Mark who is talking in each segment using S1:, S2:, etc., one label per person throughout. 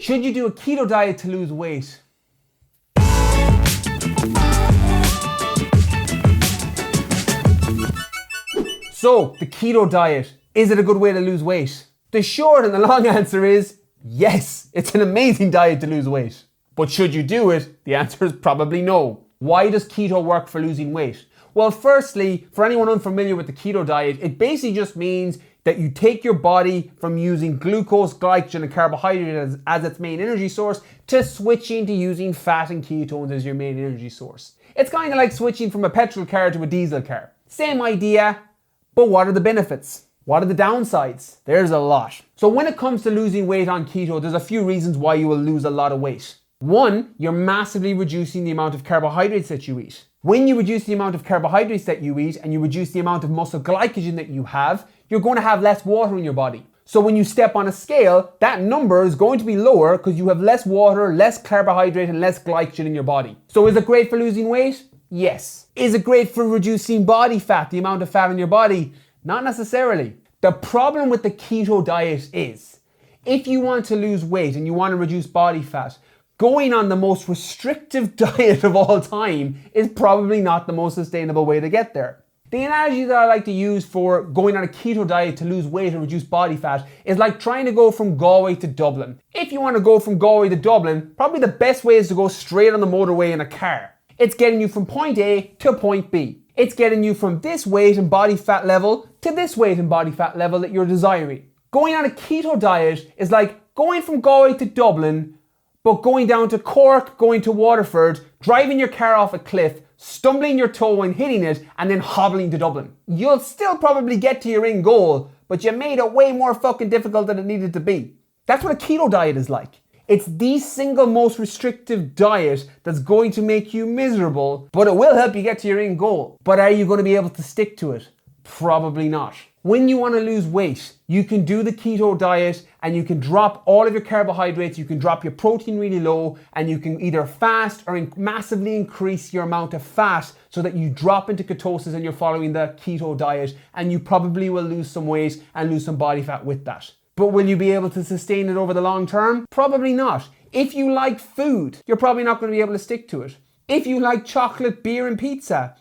S1: Should you do a keto diet to lose weight? So, the keto diet, is it a good way to lose weight? The short and the long answer is yes, it's an amazing diet to lose weight. But should you do it? The answer is probably no. Why does keto work for losing weight? Well, firstly, for anyone unfamiliar with the keto diet, it basically just means that you take your body from using glucose, glycogen, and carbohydrate as its main energy source to switching to using fat and ketones as your main energy source. It's kind of like switching from a petrol car to a diesel car. Same idea, but what are the benefits? What are the downsides? There's a lot. So when it comes to losing weight on keto, there's a few reasons why you will lose a lot of weight. One, you're massively reducing the amount of carbohydrates that you eat. When you reduce the amount of carbohydrates that you eat and you reduce the amount of muscle glycogen that you have, you're going to have less water in your body. So when you step on a scale, that number is going to be lower because you have less water, less carbohydrate, and less glycogen in your body. So is it great for losing weight? Yes. Is it great for reducing body fat, the amount of fat in your body? Not necessarily. The problem with the keto diet is, if you want to lose weight and you want to reduce body fat, going on the most restrictive diet of all time is probably not the most sustainable way to get there. The analogy that I like to use for going on a keto diet to lose weight and reduce body fat is like trying to go from Galway to Dublin. If you want to go from Galway to Dublin, probably the best way is to go straight on the motorway in a car. It's getting you from point A to point B. It's getting you from this weight and body fat level to this weight and body fat level that you're desiring. Going on a keto diet is like going from Galway to Dublin, but going down to Cork, going to Waterford, driving your car off a cliff, stumbling your toe and hitting it, and then hobbling to Dublin. You'll still probably get to your end goal, but you made it way more fucking difficult than it needed to be. That's what a keto diet is like. It's the single most restrictive diet that's going to make you miserable, but it will help you get to your end goal. But are you going to be able to stick to it? Probably not. When you want to lose weight, you can do the keto diet and you can drop all of your carbohydrates, you can drop your protein really low, and you can either fast or massively increase your amount of fat so that you drop into ketosis and you're following the keto diet, and you probably will lose some weight and lose some body fat with that. But will you be able to sustain it over the long term? Probably not. If you like food, you're probably not going to be able to stick to it. If you like chocolate, beer, and pizza,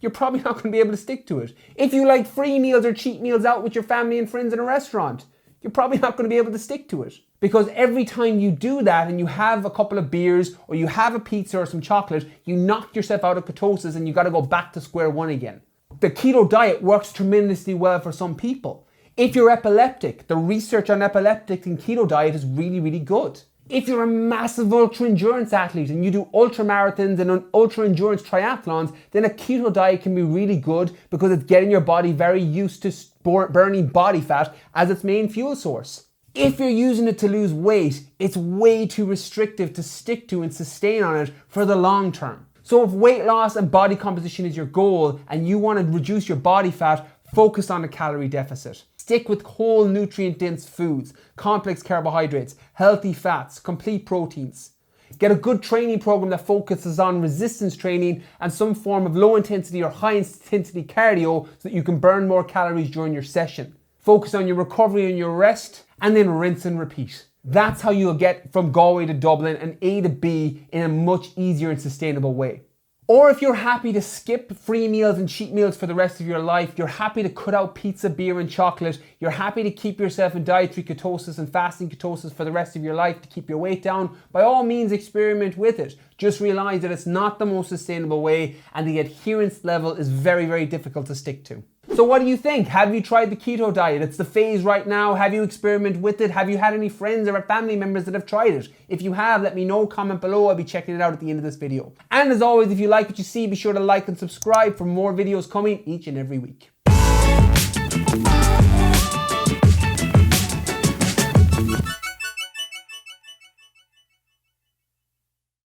S1: you're probably not going to be able to stick to it. If you like free meals or cheap meals out with your family and friends in a restaurant, you're probably not going to be able to stick to it. Because every time you do that and you have a couple of beers or you have a pizza or some chocolate, you knock yourself out of ketosis and you got to go back to square one again. The keto diet works tremendously well for some people. If you're epileptic, the research on epileptics and keto diet is really, really good. If you're a massive ultra endurance athlete and you do ultra marathons and ultra endurance triathlons, then a keto diet can be really good because it's getting your body very used to burning body fat as its main fuel source. If you're using it to lose weight, it's way too restrictive to stick to and sustain on it for the long term. So if weight loss and body composition is your goal and you want to reduce your body fat, focus on a calorie deficit. Stick with whole nutrient-dense foods, complex carbohydrates, healthy fats, complete proteins. Get a good training program that focuses on resistance training and some form of low-intensity or high-intensity cardio so that you can burn more calories during your session. Focus on your recovery and your rest, and then rinse and repeat. That's how you'll get from Galway to Dublin and A to B in a much easier and sustainable way. Or if you're happy to skip free meals and cheat meals for the rest of your life, you're happy to cut out pizza, beer, and chocolate, you're happy to keep yourself in dietary ketosis and fasting ketosis for the rest of your life to keep your weight down, by all means experiment with it. Just realize that it's not the most sustainable way and the adherence level is very, very difficult to stick to. So what do you think? Have you tried the keto diet? It's the phase right now. Have you experimented with it? Have you had any friends or family members that have tried it? If you have, let me know, comment below. I'll be checking it out at the end of this video. And as always, if you like what you see, be sure to like and subscribe for more videos coming each and every week.